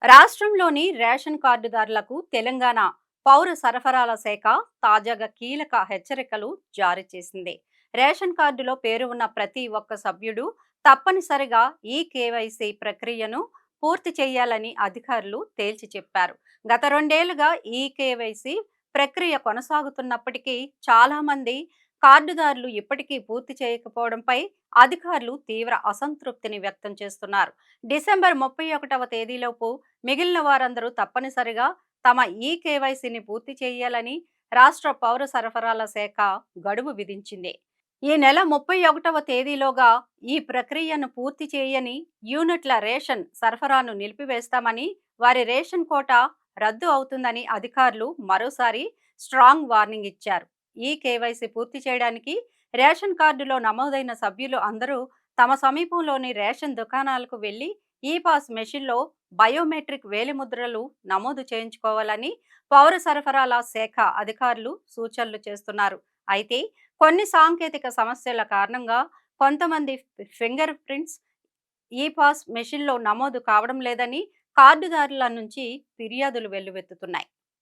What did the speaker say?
రాష్ట్రంలోని రేషన్ కార్డుదారులకు తెలంగాణ పౌర సరఫరాల శాఖ తాజాగా కీలక హెచ్చరికలు జారీ చేసింది. రేషన్ కార్డులో పేరు ఉన్న ప్రతి ఒక్క సభ్యుడు తప్పనిసరిగా ఈ కేవైసీ ప్రక్రియను పూర్తి చేయాలని అధికారులు తేల్చి చెప్పారు. గత రెండేళ్లుగా ఈ కేవైసీ ప్రక్రియ కొనసాగుతున్నప్పటికీ చాలా మంది కార్డుదారులు ఇప్పటికీ పూర్తి చేయకపోవడంపై అధికారులు తీవ్ర అసంతృప్తిని వ్యక్తం చేస్తున్నారు. డిసెంబర్ 31వ తేదీలోపు మిగిలిన వారందరూ తప్పనిసరిగా తమ ఈ కేవైసీని పూర్తి చేయాలని రాష్ట్ర పౌర సరఫరాల శాఖ గడువు విధించింది. ఈ నెల 31వ తేదీలోగా ఈ ప్రక్రియను పూర్తి చేయని యూనిట్ల రేషన్ సరఫరాను నిలిపివేస్తామని, వారి రేషన్ కోటా రద్దు అవుతుందని అధికారులు మరోసారి స్ట్రాంగ్ వార్నింగ్ ఇచ్చారు. ఈ కేవైసీ పూర్తి చేయడానికి రేషన్ కార్డులో నమోదైన సభ్యులు అందరూ తమ సమీపంలోని రేషన్ దుకాణాలకు వెళ్లి ఈ పాస్ మెషిన్లో బయోమెట్రిక్ వేలిముద్రలు నమోదు చేయించుకోవాలని పౌర సరఫరాల శాఖ అధికారులు సూచనలు చేస్తున్నారు. అయితే కొన్ని సాంకేతిక సమస్యల కారణంగా కొంతమంది ఫింగర్ ప్రింట్స్ ఈ పాస్ మెషిన్లో నమోదు కావడం లేదని కార్డుదారుల నుంచి ఫిర్యాదులు వెల్లువెత్తుతున్నాయి.